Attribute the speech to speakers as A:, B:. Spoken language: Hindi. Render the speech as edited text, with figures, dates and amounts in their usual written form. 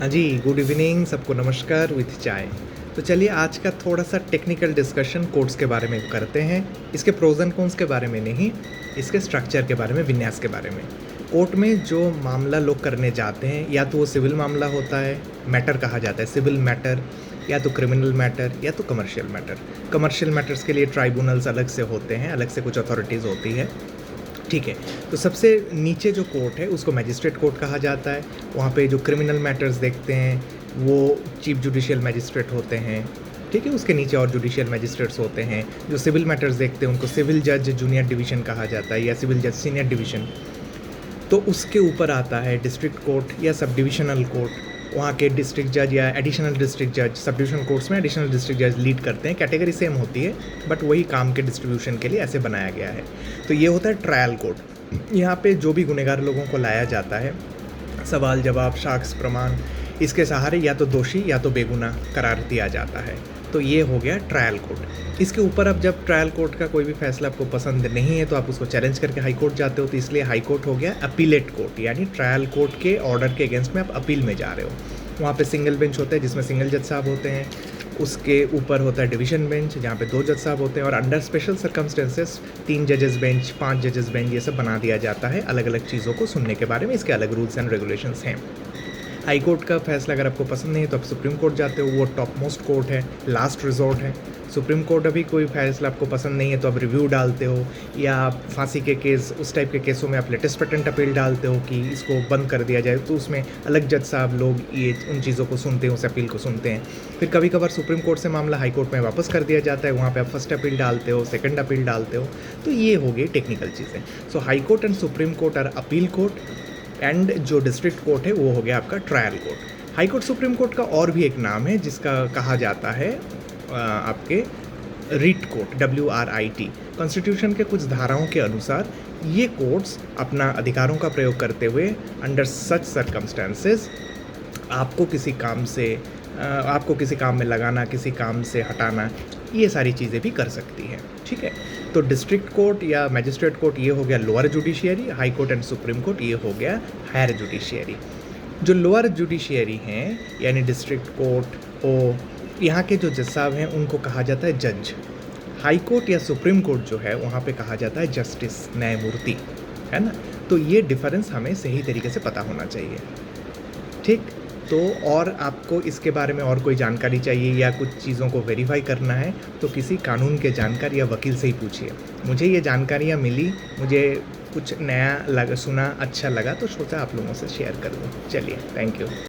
A: हाँ जी, गुड इवनिंग, सबको नमस्कार विथ चाय। तो चलिए आज का थोड़ा-सा टेक्निकल डिस्कशन कोड्स के बारे में करते हैं। इसके प्रोज़ एंड कॉन्स के बारे में नहीं, इसके स्ट्रक्चर के बारे में, विन्यास के बारे में। कोर्ट में जो मामला लोग करने जाते हैं, या तो वो सिविल मामला होता है, मैटर कहा जाता है, सिविल मैटर, या तो क्रिमिनल मैटर, या तो कमर्शियल मैटर। कमर्शियल मैटर्स के लिए ट्राइब्यूनल्स अलग से होते हैं, अलग से कुछ अथॉरिटीज़ होती है। ठीक है, तो सबसे नीचे जो कोर्ट है उसको मैजिस्ट्रेट कोर्ट कहा जाता है। वहाँ पे जो क्रिमिनल मैटर्स देखते हैं वो चीफ जुडिशियल मैजिस्ट्रेट होते हैं। ठीक है, उसके नीचे और जुडिशियल मैजिस्ट्रेट्स होते हैं। जो सिविल मैटर्स देखते हैं उनको सिविल जज जूनियर डिवीज़न कहा जाता है, या सिविल जज सीनियर डिवीज़न। तो उसके ऊपर आता है डिस्ट्रिक्ट कोर्ट या सब डिविजनल कोर्ट। वहाँ के डिस्ट्रिक्ट जज या एडिशनल डिस्ट्रिक्ट जज, सब डिविजनल कोर्ट्स में एडिशनल डिस्ट्रिक्ट जज लीड करते हैं। कैटेगरी सेम होती है बट वही काम के डिस्ट्रीब्यूशन के लिए ऐसे बनाया गया है। तो ये होता है ट्रायल कोर्ट। यहाँ पे जो भी गुनहगार लोगों को लाया जाता है, सवाल जवाब, साक्ष्य प्रमाण, इसके सहारे या तो दोषी या तो बेगुनाह करार दिया जाता है। तो ये हो गया ट्रायल कोर्ट। इसके ऊपर अब जब ट्रायल कोर्ट का कोई भी फैसला आपको पसंद नहीं है तो आप उसको चैलेंज करके हाई कोर्ट जाते हो, तो इसलिए हाई कोर्ट हो गया अपीलेट कोर्ट, यानी ट्रायल कोर्ट के ऑर्डर के अगेंस्ट में आप अपील में जा रहे हो। वहाँ पे सिंगल बेंच होता है जिसमें सिंगल जज साहब होते हैं। उसके ऊपर होता है डिवीज़न बेंच जहाँ पे 2 जज साहब होते हैं, और अंडर स्पेशल सर्कमस्टेंसेस 3 जजेस बेंच, 5 जजेस बेंच, ये सब बना दिया जाता है अलग अलग चीज़ों को सुनने के बारे में। इसके अलग रूल्स एंड रेगुलेशंस हैं। हाई कोर्ट का फैसला अगर आपको पसंद नहीं है तो आप सुप्रीम कोर्ट जाते हो, वो टॉप मोस्ट कोर्ट है, लास्ट रिजॉर्ट है। सुप्रीम कोर्ट अभी कोई फैसला आपको पसंद नहीं है तो आप रिव्यू डालते हो, या फांसी के केस, उस टाइप के केसों में आप लेटेस्ट पेटेंट अपील डालते हो कि इसको बंद कर दिया जाए। तो उसमें अलग जज साहब लोग ये उन चीज़ों को सुनते हैं, उस अपील को सुनते हैं। फिर कभी कभार सुप्रीम कोर्ट से मामला हाई कोर्ट में वापस कर दिया जाता है, वहाँ पे आप फर्स्ट अपील डालते हो, सेकंड अपील डालते हो। तो ये हो गई टेक्निकल चीज़ें। So high court and supreme court are appeal court, and जो डिस्ट्रिक्ट कोर्ट है वो हो गया आपका trial court. High court supreme court का और भी एक नाम है जिसका कहा जाता है आपके रिट कोर्ट, WRIT। कॉन्स्टिट्यूशन के कुछ धाराओं के अनुसार ये कोर्ट्स अपना अधिकारों का प्रयोग करते हुए अंडर सच सर्कमस्टेंसेस आपको किसी काम में लगाना, किसी काम से हटाना, ये सारी चीज़ें भी कर सकती हैं। ठीक है, तो डिस्ट्रिक्ट कोर्ट या मैजिस्ट्रेट कोर्ट ये हो गया lower judiciary, high court and supreme court ये हो गया हायर जुडिशियरी। जो लोअर जुडिशियरी हैं यानी डिस्ट्रिक्ट कोर्ट हो, यहाँ के जो जज साहब हैं उनको कहा जाता है जज। हाई कोर्ट या सुप्रीम कोर्ट जो है वहाँ पे कहा जाता है जस्टिस, न्यायमूर्ति, है ना। तो ये डिफरेंस हमें सही तरीके से पता होना चाहिए। ठीक, तो और आपको इसके बारे में और कोई जानकारी चाहिए या कुछ चीज़ों को वेरीफाई करना है तो किसी कानून के जानकार या वकील से ही पूछिए। मुझे ये जानकारियाँ मिली, मुझे कुछ नया लगा, सुना, अच्छा लगा, तो सोचा आप लोगों से शेयर कर दूँ। चलिए, थैंक यू।